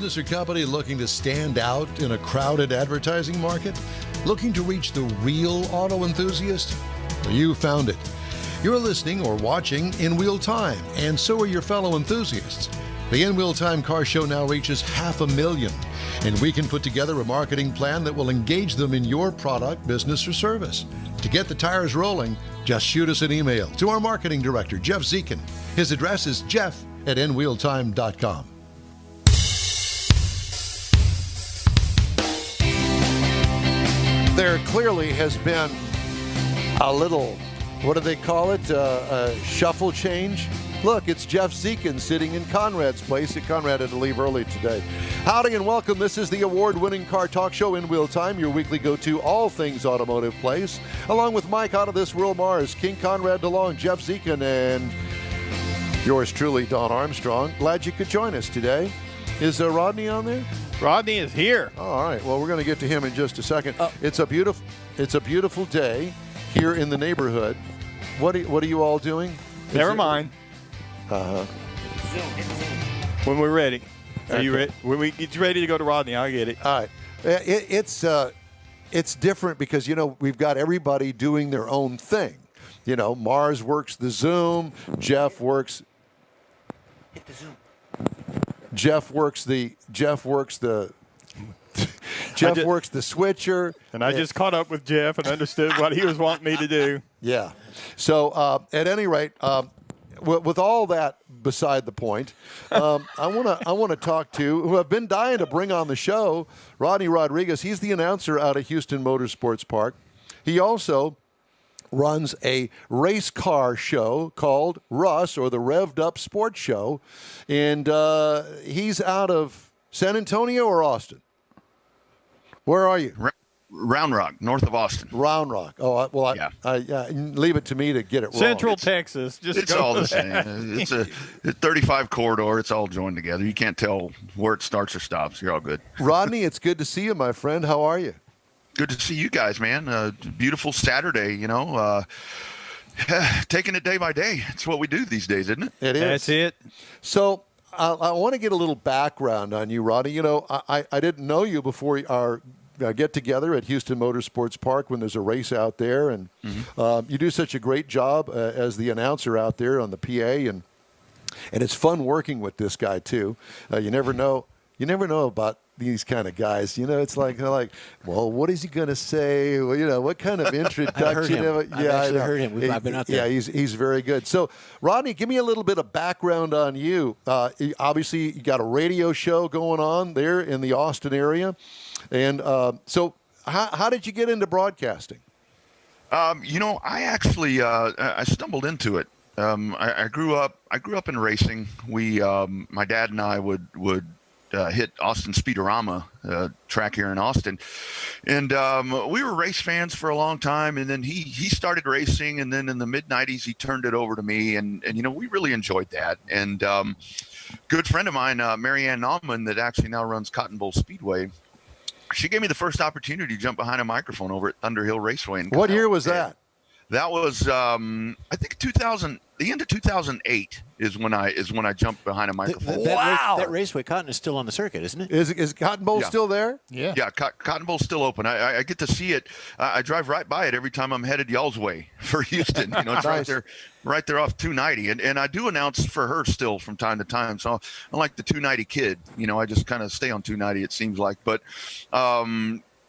business or company looking to stand out in a crowded advertising market? Looking to reach the real auto enthusiast? Well, you found it. You're listening or watching In Wheel Time, and so are your fellow enthusiasts. The In Wheel Time Car Show now reaches 500,000, and we can put together a marketing plan that will engage them in your product, business, or service. To get the tires rolling, just shoot us an email to our marketing director, Jeff Zekin. His address is jeff@inwheeltime.com. There clearly has been a little, what do they call it, a shuffle change. Look, it's Jeff Zekin sitting in Conrad's place. Conrad had to leave early today. Howdy and welcome. This is the award-winning car talk show, In Wheel Time, your weekly go-to all things automotive place. Along with Mike out of this world, Mars, King Conrad DeLong, Jeff Zekin, and yours truly, Don Armstrong. Glad you could join us today. Is Rodney on there? Rodney is here. Oh, all right. Well, we're going to get to him in just a second. It's a beautiful day here in the neighborhood. What are you all doing? Never mind. When we're ready. Are you ready? When we get ready to go to Rodney, I'll get it. All right. It's different because, we've got everybody doing their own thing. Mars works the Zoom. Jeff works. Hit the Zoom. Jeff works the switcher. And I just caught up with Jeff and understood what he was wanting me to do. Yeah. So at any rate, with all that beside the point, I want to talk to who I've been dying to bring on the show, Rodney Rodrigues. He's the announcer out of Houston Motorsports Park. He also runs a race car show called Russ, or the Revved Up Sports Show, and he's out of San Antonio or Austin. Where are you? Round Rock, north of Austin. Round Rock. Oh, well, yeah. I leave it to me to get it wrong. Central Texas. It's all the same. It's a 35 corridor. It's all joined together. You can't tell where it starts or stops. You're all good. Rodney, it's good to see you, my friend. How are you? Good to see you guys, man. Beautiful Saturday, taking it day by day. It's what we do these days, isn't it? It is. That's it. So I want to get a little background on you, Rodney. I didn't know you before our get together at Houston Motorsports Park when there's a race out there, and you do such a great job as the announcer out there on the PA, and it's fun working with this guy too. You never know about these kind of guys. It's like, well, what is he going to say? Well, what kind of introduction? I've actually heard him. I've been out there. Yeah, he's very good. So, Rodney, give me a little bit of background on you. Obviously, you got a radio show going on there in the Austin area. And so how did you get into broadcasting? I actually I stumbled into it. I grew up in racing. My dad and I would hit Austin Speedorama track here in Austin, and we were race fans for a long time. And then he started racing, and then in the mid-'90s he turned it over to me, and we really enjoyed that. And good friend of mine, Marianne Nauman, that actually now runs Cotton Bowl Speedway, she gave me the first opportunity to jump behind a microphone over at Thunder Hill Raceway. What year was that? That was, I think, the end of 2008 is when I jumped behind a microphone. That Raceway Cotton is still on the circuit, isn't it? Is Cotton Bowl still there? Yeah. Yeah, Cotton Bowl's still open. I get to see it. I drive right by it every time I'm headed y'all's way for Houston. It's Nice. right there off 290. And I do announce for her still from time to time. So I'm like the 290 kid. I just kind of stay on 290, it seems like. But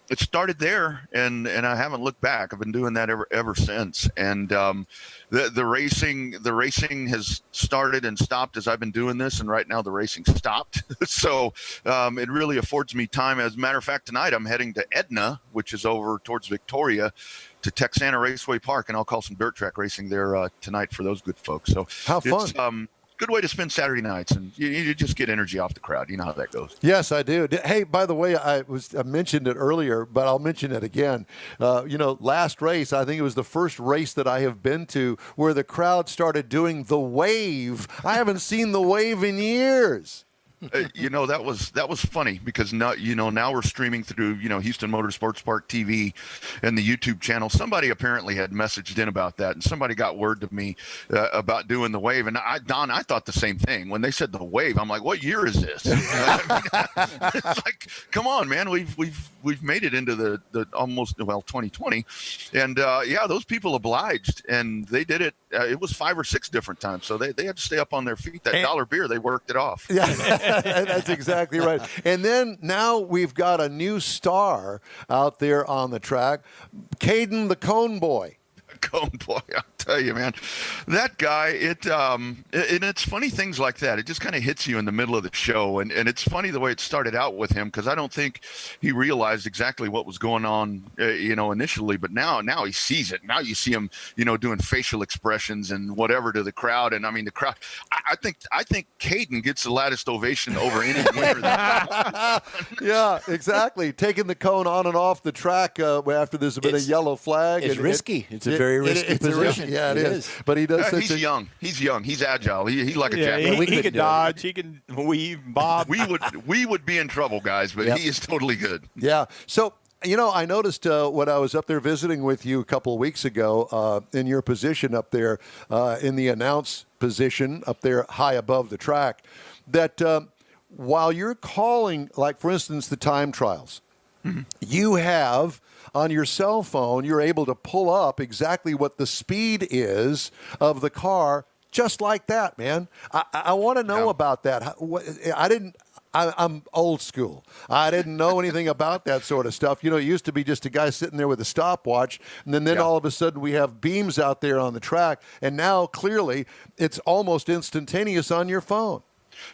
it started there, and I haven't looked back. I've been doing that ever since. And the racing has started and stopped as I've been doing this, and right now the racing stopped. So it really affords me time. As a matter of fact, tonight I'm heading to Edna, which is over towards Victoria, to Texana Raceway Park, and I'll call some dirt track racing there tonight for those good folks. So how fun! It's, good way to spend Saturday nights, and you just get energy off the crowd. You know how that goes. Yes, I do. Hey, by the way, I mentioned it earlier, but I'll mention it again. Last race, I think it was the first race that I have been to where the crowd started doing the wave. I haven't seen the wave in years. that was funny because now we're streaming through Houston Motorsports Park TV and the YouTube channel. Somebody apparently had messaged in about that, and somebody got word to me about doing the wave. And Don, I thought the same thing when they said the wave. I'm like, what year is this? It's like, come on, man, we've made it into the almost 2020, and those people obliged, and they did it. It was 5 or 6 different times, so they had to stay up on their feet. That dollar beer, they worked it off. Yeah, that's exactly right. And then now we've got a new star out there on the track, Caden the Cone Boy. Cone Boy, I'll tell you, man, that guy, and it's funny things like that. It just kind of hits you in the middle of the show. And it's funny the way it started out with him, because I don't think he realized exactly what was going on, initially. But now he sees it. Now you see him, doing facial expressions and whatever to the crowd. And I mean, the crowd, I think Caden gets the loudest ovation over any winner. Yeah, exactly. Taking the cone on and off the track after there's been a yellow flag. It's risky. It's a very risky position. Yeah, it is. But he does. He's young. He's young. He's agile. He's like a jack. He can dodge. He can weave, bob. We would be in trouble, guys. But he is totally good. Yeah. So I noticed when I was up there visiting with you a couple of weeks ago in your position up there in the announce position up there high above the track, that while you're calling, like for instance, the time trials, you have. On your cell phone, you're able to pull up exactly what the speed is of the car, just like that, man. I want to know about that. I'm old school. I didn't know anything about that sort of stuff. It used to be just a guy sitting there with a stopwatch, and then all of a sudden we have beams out there on the track, and now clearly it's almost instantaneous on your phone.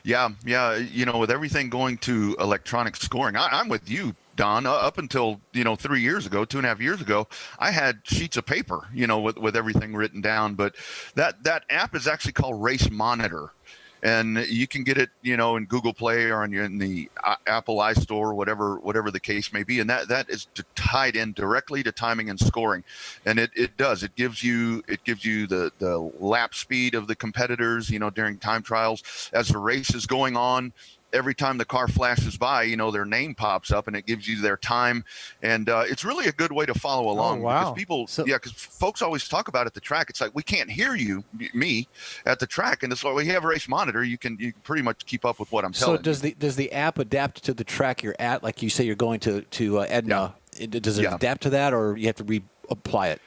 Yeah. With everything going to electronic scoring, I'm with you, Don. Up until 2.5 years ago, I had sheets of paper, with everything written down. But that app is actually called Race Monitor, and you can get it, in Google Play or in the Apple iStore, whatever the case may be. And that is tied in directly to timing and scoring, and it gives you the lap speed of the competitors, during time trials as the race is going on. Every time the car flashes by, their name pops up and it gives you their time. And it's really a good way to follow along. Oh, wow. Because because folks always talk about at the track. It's like, we can't hear me at the track. And it's like, we have a Race Monitor. You can pretty much keep up with what I'm telling you. So does the app adapt to the track you're at? Like you say, you're going to Edna. Yeah. Does it adapt to that, or you have to reapply it?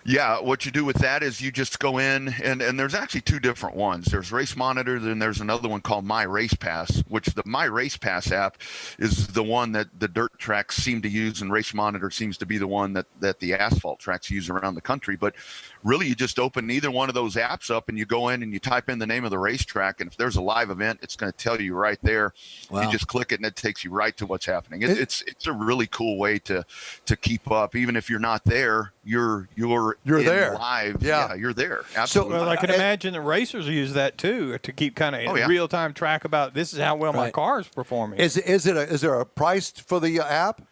Yeah, what you do with that is you just go in, and there's actually 2 different ones. There's Race Monitor, then there's another one called My Race Pass, which the My Race Pass app is the one that the dirt tracks seem to use, and Race Monitor seems to be the one that the asphalt tracks use around the country. But really, you just open either one of those apps up, and you go in and you type in the name of the racetrack, and if there's a live event, it's going to tell you right there. Wow. You just click it, and it takes you right to what's happening. It's a really cool way to keep up. Even if you're not there, you're there live. Yeah, you're there. Absolutely. So, I can imagine the racers use that too to keep kind of real-time track about this is how well my car is performing. Is there a price for the app?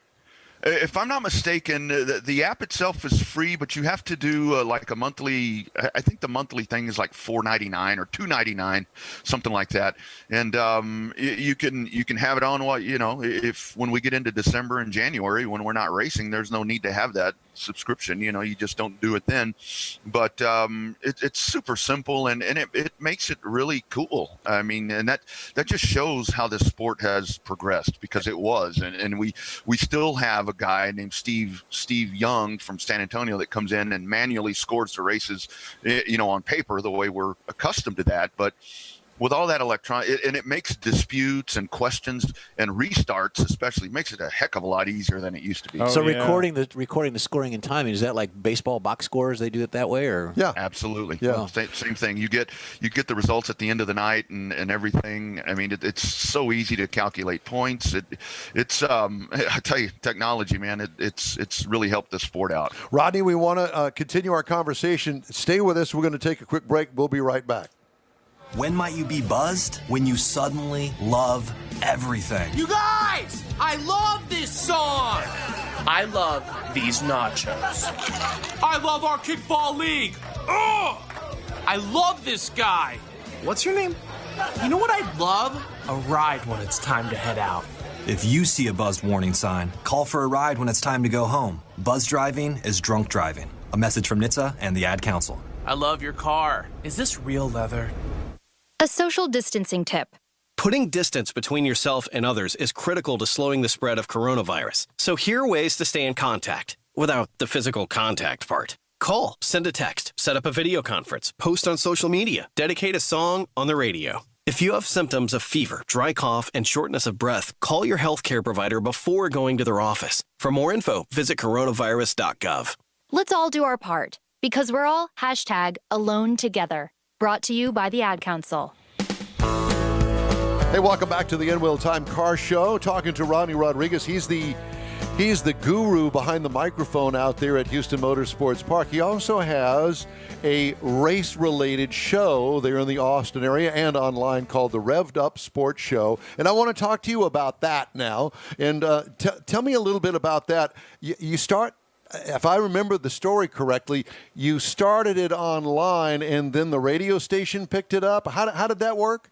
If I'm not mistaken, the app itself is free, but you have to do like a monthly. I think the monthly thing is like $4.99 or $2.99, something like that. And you can have it on if when we get into December and January when we're not racing, there's no need to have that subscription. You just don't do it then. But it's super simple and it makes it really cool. I mean, and that just shows how the sport has progressed, because it was, and we still have a guy named Steve Young from San Antonio that comes in and manually scores the races, on paper the way we're accustomed to that. But with all that electronic, and it makes disputes and questions and restarts, especially, makes it a heck of a lot easier than it used to be. So recording the scoring and timing, is that like baseball box scores? They do it that way, or yeah, absolutely, yeah, same thing. You get the results at the end of the night and everything. I mean, it's so easy to calculate points. It's I tell you, technology, man, it's really helped the sport out. Rodney, we want to continue our conversation. Stay with us. We're going to take a quick break. We'll be right back. When might you be buzzed? When you suddenly love everything. You guys, I love this song. I love these nachos. I love our kickball league. Ugh! I love this guy. What's your name? You know what I love? a ride when it's time to head out. If you see a buzzed warning sign, call for a ride when it's time to go home. Buzz driving is drunk driving. A message from NHTSA and the Ad Council. I love your car. Is this real leather? A social distancing tip. Putting distance between yourself and others is critical to slowing the spread of coronavirus. So here are ways to stay in contact without the physical contact part. Call, send a text, set up a video conference, post on social media, dedicate a song on the radio. If you have symptoms of fever, dry cough, and shortness of breath, call your healthcare provider before going to their office. For more info, visit coronavirus.gov. Let's all do our part, because we're all #AloneTogether. Brought to you by the Ad Council. Hey, welcome back to the In Wheel Time Car Show. Talking to Rodney Rodrigues. He's the guru behind the microphone out there at Houston Motorsports Park. He also has a race-related show there in the Austin area and online called the Revved Up Sports Show. And I want to talk to you about that now. And tell me a little bit about that. You start, if I remember the story correctly, you started it online and then the radio station picked it up. How did that work?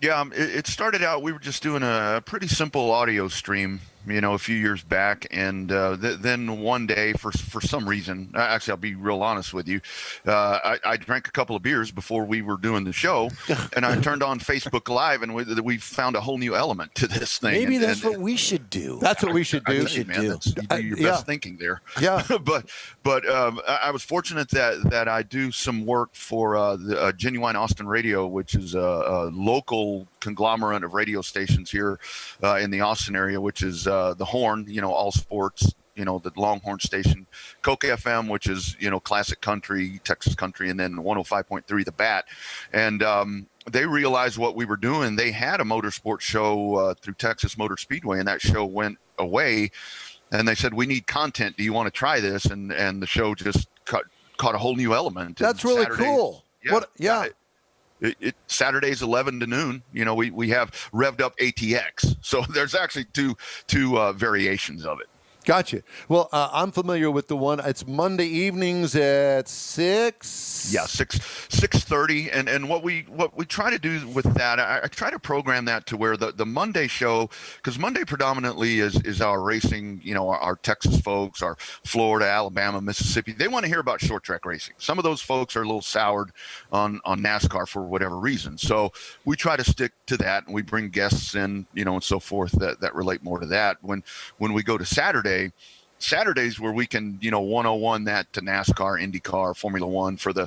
Yeah, it started out, we were just doing a pretty simple audio stream, a few years back. And then one day, for some reason, actually, I'll be real honest with you, I drank a couple of beers before we were doing the show, and I turned on Facebook Live, and we found a whole new element to this thing. Maybe that's what we should do. That's what we should do. You do your best thinking there. Yeah. but I was fortunate that I do some work for the Genuine Austin Radio, which is a local conglomerate of radio stations here in the Austin area, which is the Horn, all sports, the Longhorn station, Coke FM, which is, classic country, Texas country, and then 105.3 The Bat. And they realized what we were doing. They had a motorsports show through Texas Motor Speedway, and that show went away. And they said, we need content. Do you want to try this? And the show just caught a whole new element. That's really cool. Yeah. Saturdays 11 to noon. We have Revved Up ATX. So there's actually two variations of it. Gotcha. Well, I'm familiar with the one. It's Monday evenings at 6. Yeah, 6:30. And what we try to do with that, I try to program that to where the Monday show, because Monday predominantly is our racing. Our Texas folks, our Florida, Alabama, Mississippi. They want to hear about short track racing. Some of those folks are a little soured on NASCAR for whatever reason. So we try to stick to that, and we bring guests in, and so forth that relate more to that. When we go to Saturdays where we can 101 that to NASCAR, IndyCar, Formula One for the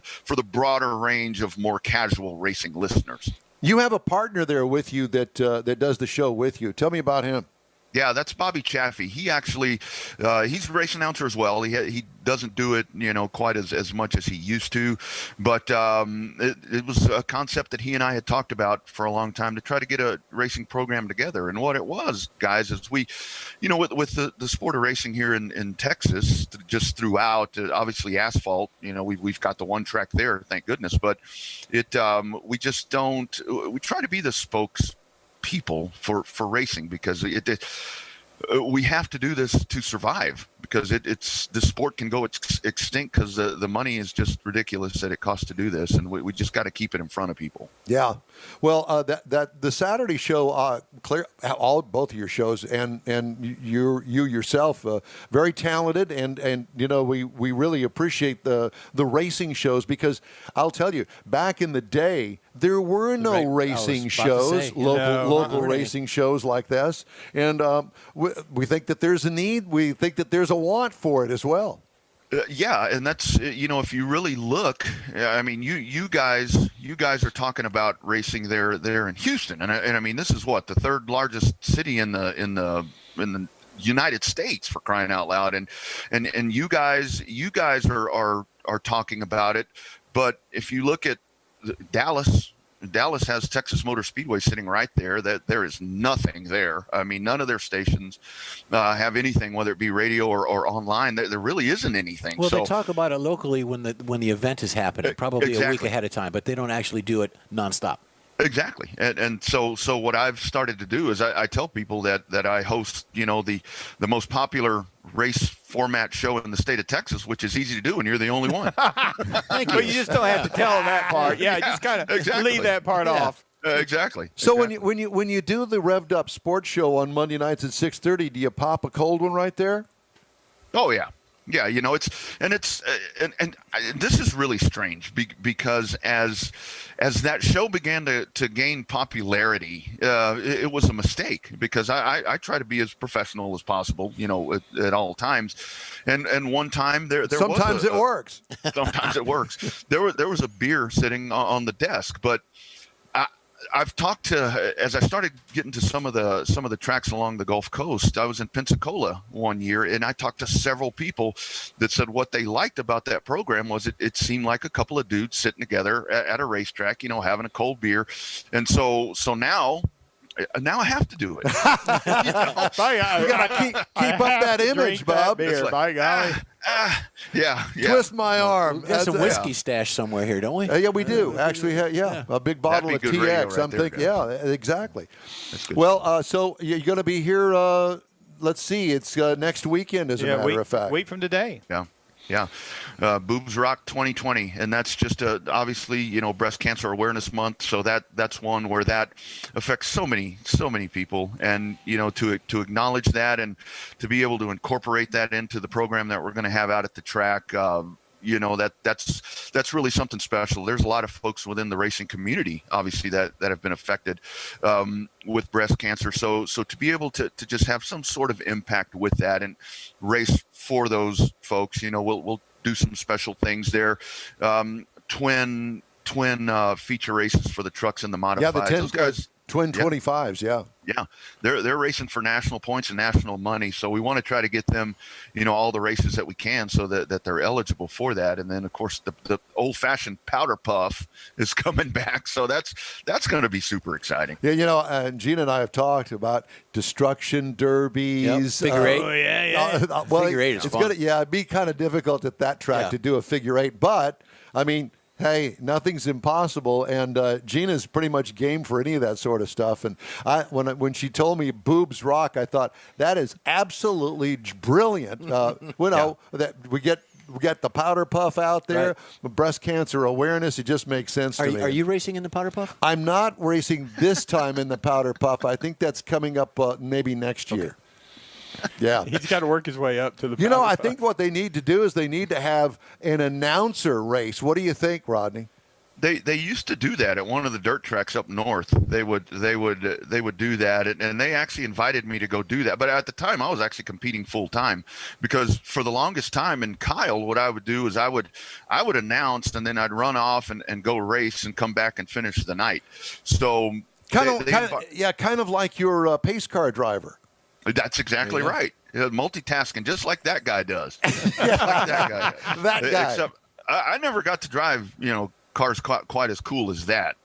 broader range of more casual racing listeners. You have a partner there with you that does the show with you. Tell me about him. Yeah, that's Bobby Chaffee. He actually, he's a race announcer as well. He doesn't do it, quite as much as he used to. But it was a concept that he and I had talked about for a long time to try to get a racing program together. And what it was, guys, is we, with the sport of racing here in Texas, just throughout, obviously asphalt, we've got the one track there, thank goodness. But we just don't, we try to be the spokes people for racing, because we have to do this to survive, because it's the sport can go extinct because the money is just ridiculous that it costs to do this, and we just got to keep it in front of people. Yeah. Well, that the Saturday show, both of your shows, and you yourself, very talented, and we really appreciate the racing shows, because I'll tell you, back in the day, there were no racing shows, local racing shows like this, and we think that there's a need. We think that there's a want for it as well. Yeah, and that's if you really look, I mean, you guys are talking about racing there in Houston, and I mean, this is what, the third largest city in the United States, for crying out loud, and you guys are talking about it, but if you look at Dallas has Texas Motor Speedway sitting right there. That there is nothing there. I mean, none of their stations have anything, whether it be radio or online. There really isn't anything. Well, they talk about it locally when the event is happening, probably a week ahead of time, but they don't actually do it nonstop. Exactly. And so what I've started to do is I tell people that I host, the most popular race format show in the state of Texas, which is easy to do, and you're the only one. Thank you. But you just don't have to tell them that part. Yeah, just kind of leave that part off. Exactly. So when you do the Revved Up Sports Show on Monday nights at 6:30, do you pop a cold one right there? Oh yeah. Yeah, this is really strange because as that show began to gain popularity, it was a mistake because I try to be as professional as possible, at all times, and one time there sometimes was it works. Sometimes it works. There was a beer sitting on the desk, but I've talked to, as I started getting to some of the tracks along the Gulf Coast. I was in Pensacola one year, and I talked to several people that said what they liked about that program was it seemed like a couple of dudes sitting together at a racetrack, having a cold beer, and so now I have to do it. You got to keep up that image, Bob. Beer, like, by golly. Yeah. Twist my arm. We've got some whiskey stash somewhere here, don't we? Yeah, we do. Actually, a big bottle of TX. I'm thinking, exactly. That's good. Well, so you're going to be here, let's see, it's next weekend, as a matter of fact. Week from today. Yeah. Boobs Rock 2020, and that's just obviously Breast Cancer Awareness Month, so that's one where that affects so many people, and to acknowledge that and to be able to incorporate that into the program that we're going to have out at the track, that's really something special. There's a lot of folks within the racing community, obviously, that have been affected with breast cancer. So to be able to just have some sort of impact with that and race for those folks, we'll do some special things there. Twin feature races for the trucks and the modifieds. Yeah, the 10 those guys. Twin 25s, yeah. They're racing for national points and national money, so we want to try to get them, all the races that we can, so that they're eligible for that. And then, of course, the old-fashioned powder puff is coming back, so that's going to be super exciting. Yeah, Gina and I have talked about destruction derbies. Figure eight. Figure eight is fun. It'd be kind of difficult at that track to do a figure eight, but I mean, hey, nothing's impossible, and Gina's pretty much game for any of that sort of stuff. And when she told me boobs rock, I thought that is absolutely brilliant. That we get the powder puff out there, breast cancer awareness. It just makes sense to me. Are you racing in the powder puff? I'm not racing this time in the powder puff. I think that's coming up maybe next year. Yeah. He's got to work his way up to the powder I puff. think what they need to do is they need to have an announcer race. What do you think, Rodney? They used to do that at one of the dirt tracks up north. They would do that, and they actually invited me to go do that. But at the time, I was actually competing full time, because for the longest time in Kyle, what I would do is I would announce, and then I'd run off and go race and come back and finish the night. So kind of like your pace car driver. That's exactly right. Multitasking, just like that guy does. That guy. Except I never got to drive, cars quite as cool as that.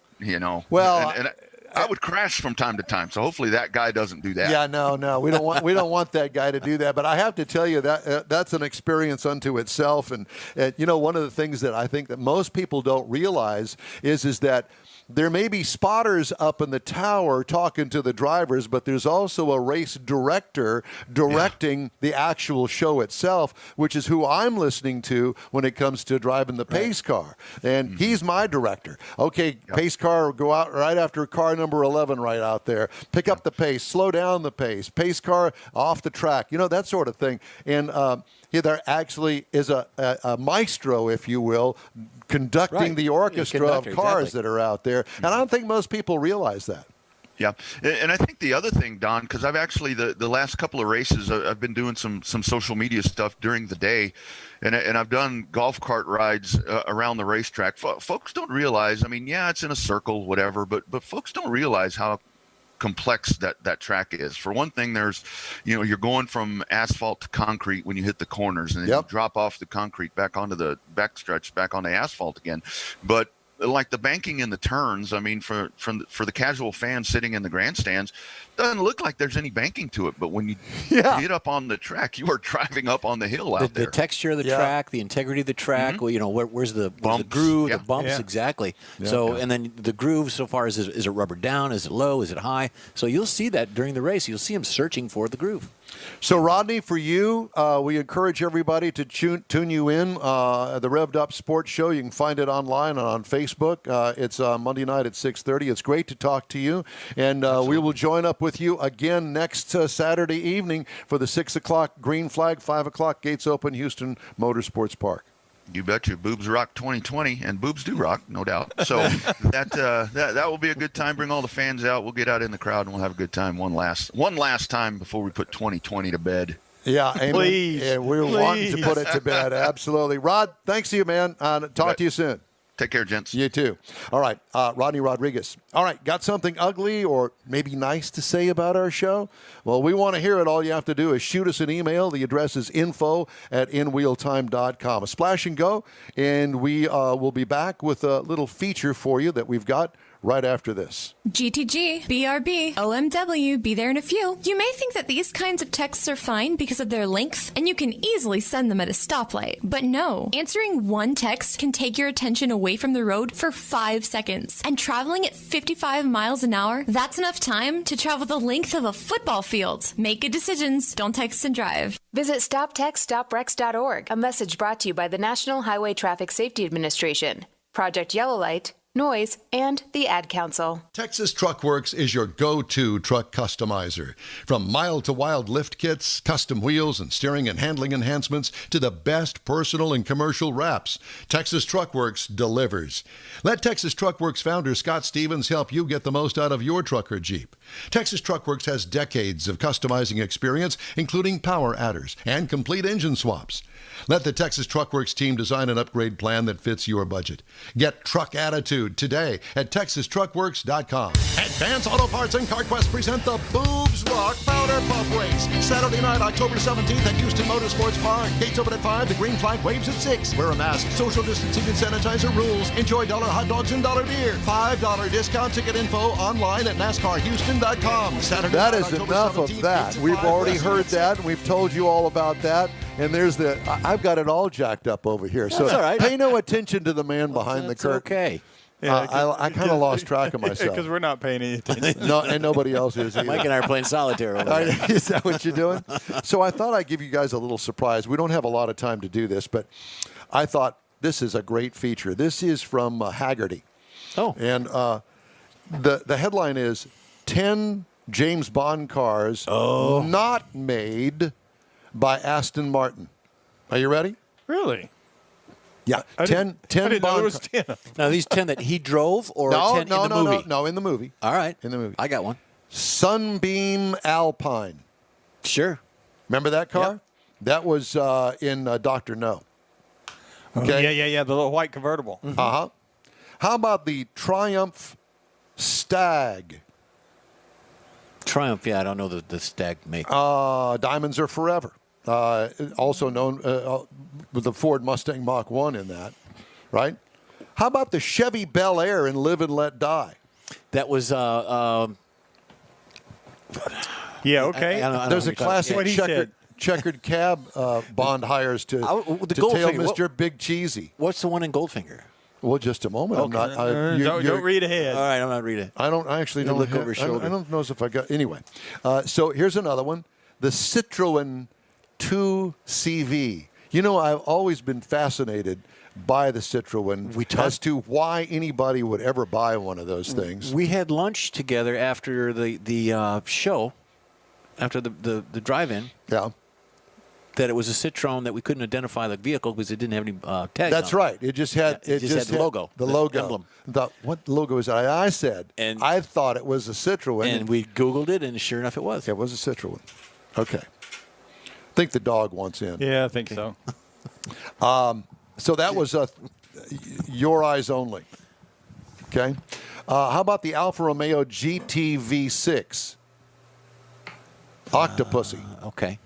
Well, and I would crash from time to time. So hopefully that guy doesn't do that. Yeah, no, we don't want that guy to do that. But I have to tell you that that's an experience unto itself. And one of the things that I think that most people don't realize is that there may be spotters up in the tower talking to the drivers, but there's also a race director directing the actual show itself, which is who I'm listening to when it comes to driving the pace car. And he's my director. Okay, pace car, go out right after car number 11 right out there. Pick up the pace, slow down the pace. Pace car off the track, that sort of thing. And there actually is a maestro, if you will, conducting the orchestra of cars that are out there. And I don't think most people realize that. Yeah, and I think the other thing, Don, because I've actually the last couple of races, I've been doing some social media stuff during the day, and I've done golf cart rides around the racetrack. Folks don't realize. I mean, it's in a circle, whatever, but folks don't realize how complex that track is. For one thing, there's you're going from asphalt to concrete when you hit the corners, and then you drop off the concrete back onto the backstretch, back on the asphalt again. But like the banking and the turns, I mean, for the casual fan sitting in the grandstands, doesn't look like there's any banking to it. But when you get up on the track, you are driving up on the hill out there. The texture of the track, the integrity of the track, where's the groove, the bumps, exactly. Yeah. So, and then the groove, so far, is it rubber down? Is it low? Is it high? So you'll see that during the race. You'll see him searching for the groove. So, Rodney, for you, we encourage everybody to tune you in, the Revved Up Sports Show. You can find it online and on Facebook Facebook. It's Monday night at 6:30. It's great to talk to you. And we will join up with you again next Saturday evening for the 6 o'clock green flag, 5 o'clock gates open, Houston Motorsports Park. You bet you. Boobs rock 2020, and boobs do rock, no doubt. So that will be a good time. Bring all the fans out. We'll get out in the crowd, and we'll have a good time one last time before we put 2020 to bed. Yeah, amen. Please. Yeah, we're wanting to put it to bed. Absolutely. Rod, thanks to you, man. Talk to you soon. Take care, gents. You too. All right, Rodney Rodrigues. All right, got something ugly or maybe nice to say about our show? Well, we want to hear it. All you have to do is shoot us an email. The address is info@inwheeltime.com. A splash and go, and we will be back with a little feature for you that we've got right after this. GTG, BRB, OMW, be there in a few. You may think that these kinds of texts are fine because of their length, and you can easily send them at a stoplight. But no, answering one text can take your attention away from the road for 5 seconds. And traveling at 55 miles an hour, that's enough time to travel the length of a football field. Make good decisions. Don't text and drive. Visit StopTextStopWrecks.org. A message brought to you by the National Highway Traffic Safety Administration, Project Yellow Light, Noise, and the Ad Council. Texas Truck Works is your go-to truck customizer. From mild to wild lift kits, custom wheels, and steering and handling enhancements to the best personal and commercial wraps, Texas Truck Works delivers. Let Texas Truck Works founder Scott Stevens help you get the most out of your truck or Jeep. Texas Truck Works has decades of customizing experience, including power adders and complete engine swaps. Let the Texas Truck Works team design an upgrade plan that fits your budget. Get truck attitude today at TexasTruckWorks.com. Advance Auto Parts and CarQuest present the Boobs Rock Powder Puff Race. Saturday night, October 17th at Houston Motorsports Park. Gates open at 5. The green flag waves at 6. Wear a mask. Social distancing and sanitizer rules. Enjoy $1 hot dogs and $1 beer. $5 discount ticket info online at NASCARHouston.com. Saturday That night, is October enough 17th, of that. We've already heard that, and we've told you all about that. And there's I've got it all jacked up over here. So That's all right. Pay no attention to the man behind the curtain. Okay. Yeah, I kind of lost track of myself. Because we're not paying any attention. No, and nobody else is either. Mike and I are playing solitaire over there. Is that what you're doing? So I thought I'd give you guys a little surprise. We don't have a lot of time to do this, but I thought this is a great feature. This is from Haggerty. Oh. And the headline is 10 James Bond cars not made by Aston Martin. Are you ready? Really? Yeah. I 10 didn't know Bond there was 10. Now, these 10 that he drove or 10 in the movie? No, in the movie. All right. In the movie. I got one. Sunbeam Alpine. Sure. Remember that car? Yep. That was in Dr. No. Okay. Yeah. The little white convertible. Mm-hmm. Uh-huh. How about the Triumph Stag? Triumph, yeah, I don't know the Stag make. Diamonds Are Forever. Also known with the Ford Mustang Mach 1 in that, right? How about the Chevy Bel Air in Live and Let Die? That was Yeah, okay. I don't There's know a classic What he checkered cab Bond hires to tail Goldfinger. Mr. Big Cheesy. What's the one in Goldfinger? Well, just a moment. Okay. I'm not. Don't read ahead. All right, I'm not reading it. I actually don't look have, over his shoulder. I don't know if I got. Anyway, so here's another one: the Citroen 2CV. You know, I've always been fascinated by the Citroen as to why anybody would ever buy one of those things. We had lunch together after the show, after the drive-in. Yeah. That it was a Citroen that we couldn't identify the vehicle because it didn't have any tags. That's on it. right. It just had it just had the logo, the the logo, emblem. What logo is that? I said, and I thought it was a Citroen, and we Googled it, and sure enough, it was. Yeah, it was a Citroen. Okay. I think the dog wants in. Yeah, I think so. So that was your eyes only. Okay. How about the Alfa Romeo GT V6? Octopussy. Okay.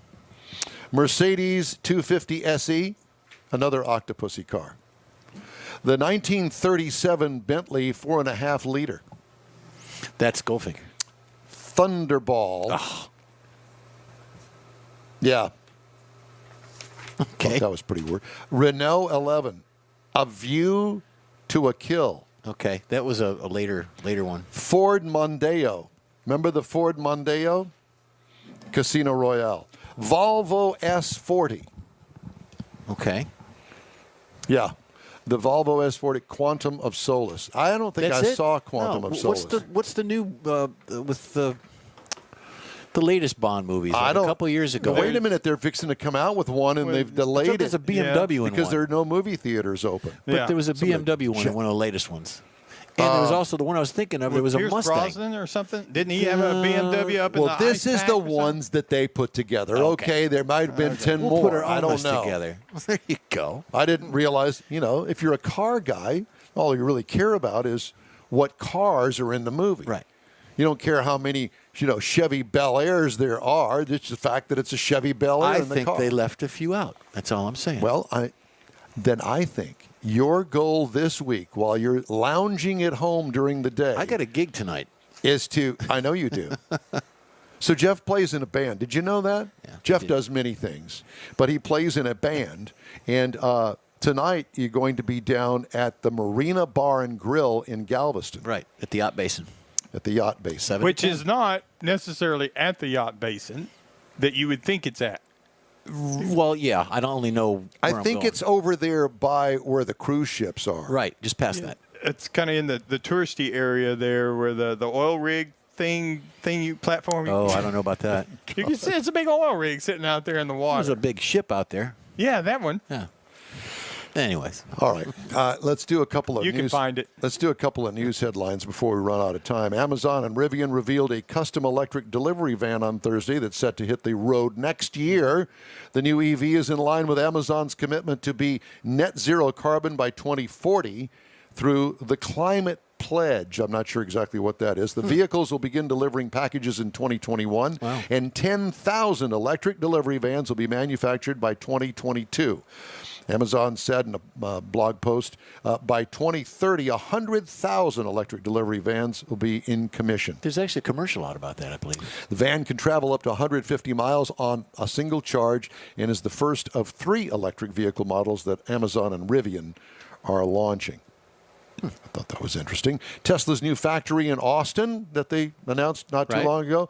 Mercedes 250 SE, another Octopussy car. The 1937 Bentley 4.5 liter. That's Goldfinger. Thunderball. Oh. Yeah. Okay. That was pretty weird. Renault 11, A View to a Kill. Okay, that was a later one. Ford Mondeo. Remember the Ford Mondeo? Casino Royale. Volvo S40. Okay. Yeah. The Volvo S40 Quantum of Solace. I don't think saw Quantum of Solace. What's the new with the latest Bond movies? A couple years ago. Wait a minute, they're fixing to come out with one, and they've delayed it. There's a BMW one because there are no movie theaters open. But there was a BMW one, one of the latest ones. And there was also the one I was thinking of. There was a Mustang. Brosnan or something? Didn't he have a BMW up in the Well, this is the ones that they put together. Okay, there might have been 10 more. Put our I don't know. Together. There you go. I didn't realize, if you're a car guy, all you really care about is what cars are in the movie. Right. You don't care how many, Chevy Bel Airs there are. It's the fact that it's a Chevy Bel Air in the car. I think they left a few out. That's all I'm saying. Well, I think your goal this week, while you're lounging at home during the day. I got a gig tonight. Is to, I know you do. So Jeff plays in a band. Did you know that? Yeah, Jeff does many things, but he plays in a band. And tonight you're going to be down at the Marina Bar and Grill in Galveston. Right, at the Yacht Basin. At the Yacht Basin. Which is not necessarily at the Yacht Basin that you would think it's at. Well, yeah, I don't only know where I think it's over there by where the cruise ships are. Right, just past that. It's kind of in the touristy area there where the oil rig platform. Oh, I don't know about that. You can see it's a big oil rig sitting out there in the water. There's a big ship out there. Yeah, that one. Yeah. Anyways. All right. Let's do a couple of news. You can find it. Let's do a couple of news headlines before we run out of time. Amazon and Rivian revealed a custom electric delivery van on Thursday that's set to hit the road next year. The new EV is in line with Amazon's commitment to be net zero carbon by 2040 through the Climate Pledge. I'm not sure exactly what that is. The vehicles will begin delivering packages in 2021, and 10,000 electric delivery vans will be manufactured by 2022. Amazon said in a blog post, by 2030, 100,000 electric delivery vans will be in commission. There's actually a commercial out about that, I believe. The van can travel up to 150 miles on a single charge and is the first of 3 electric vehicle models that Amazon and Rivian are launching. I thought that was interesting. Tesla's new factory in Austin that they announced not too long ago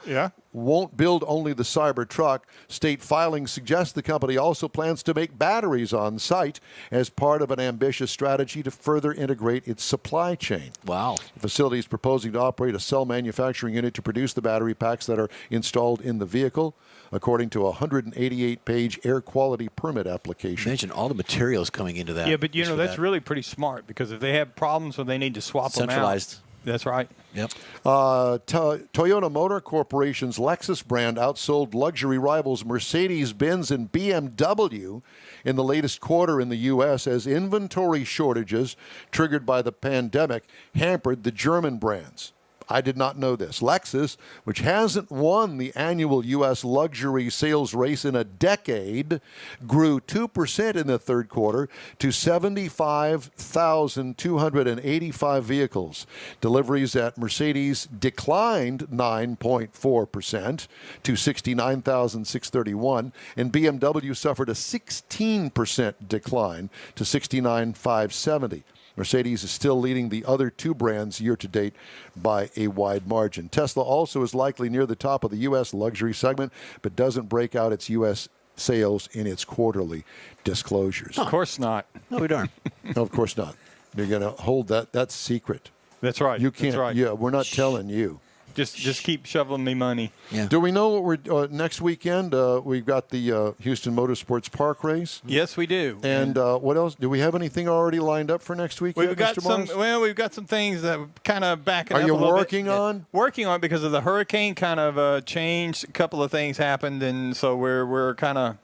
won't build only the Cybertruck. State filings suggest the company also plans to make batteries on site as part of an ambitious strategy to further integrate its supply chain. Wow. The facility is proposing to operate a cell manufacturing unit to produce the battery packs that are installed in the vehicle, according to a 188-page air quality permit application. Imagine all the materials coming into that. Yeah, but that's really pretty smart, because if they have problems or they need to swap them out. Centralized. That's right. Yep. Toyota Motor Corporation's Lexus brand outsold luxury rivals Mercedes-Benz and BMW in the latest quarter in the U.S. as inventory shortages triggered by the pandemic hampered the German brands. I did not know this. Lexus, which hasn't won the annual U.S. luxury sales race in a decade, grew 2% in the third quarter to 75,285 vehicles. Deliveries at Mercedes declined 9.4% to 69,631, and BMW suffered a 16% decline to 69,570. Mercedes is still leading the other 2 brands year-to-date by a wide margin. Tesla also is likely near the top of the U.S. luxury segment, but doesn't break out its U.S. sales in its quarterly disclosures. Of course not. No, we don't. No, of course not. You're going to hold that. That's secret. That's right. You can't. That's right. Yeah, we're not telling you. Just keep shoveling me money. Yeah. Do we know what we're next weekend? We've got the Houston Motorsports Park race. Yes, we do. And what else? Do we have anything already lined up for next weekend, We've got Mr. Mars? we've got some things that kind of backing up a little bit. Are you working on? Working on it because of the hurricane kind of changed. A couple of things happened, and so we're kind of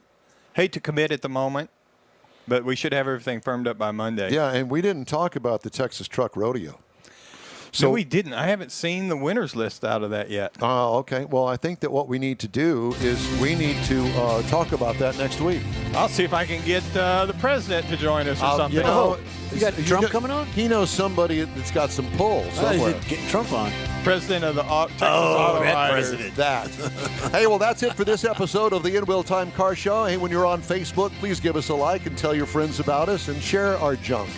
hate to commit at the moment, but we should have everything firmed up by Monday. Yeah, and we didn't talk about the Texas Truck Rodeo. So no, we didn't. I haven't seen the winners list out of that yet. Oh, okay. Well, I think that what we need to do is we need to talk about that next week. I'll see if I can get the president to join us or something. You got Trump coming on? He knows somebody that's got some pull somewhere. Getting Trump on. President of the Texas Auto Riders. President. That. Hey, well, that's it for this episode of the In Wheel Time Car Show. Hey, when you're on Facebook, please give us a like and tell your friends about us and share our junk.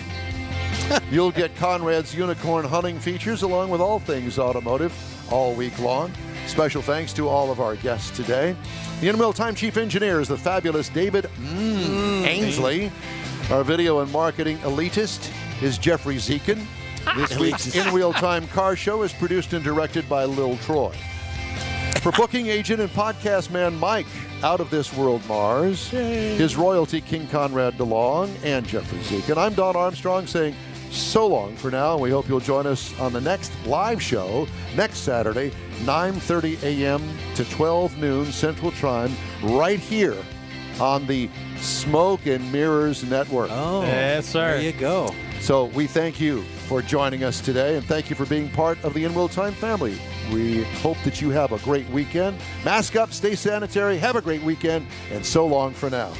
You'll get Conrad's unicorn hunting features along with all things automotive all week long. Special thanks to all of our guests today. The In Wheel Time Chief Engineer is the fabulous David Ainsley. Our video and marketing elitist is Jeffrey Zekin. This week's In Real Time Car Show is produced and directed by Lil Troy. For booking agent and podcast man Mike, Out of This World Mars, his royalty King Conrad DeLong, and Jeffrey Zekin, I'm Don Armstrong saying so long for now, and we hope you'll join us on the next live show next Saturday, 9:30 a.m. to 12 noon Central Time, right here on the Smoke and Mirrors Network. Oh, yes, sir. There you go. So we thank you for joining us today, and thank you for being part of the In Real Time family. We hope that you have a great weekend. Mask up, stay sanitary, have a great weekend, and so long for now.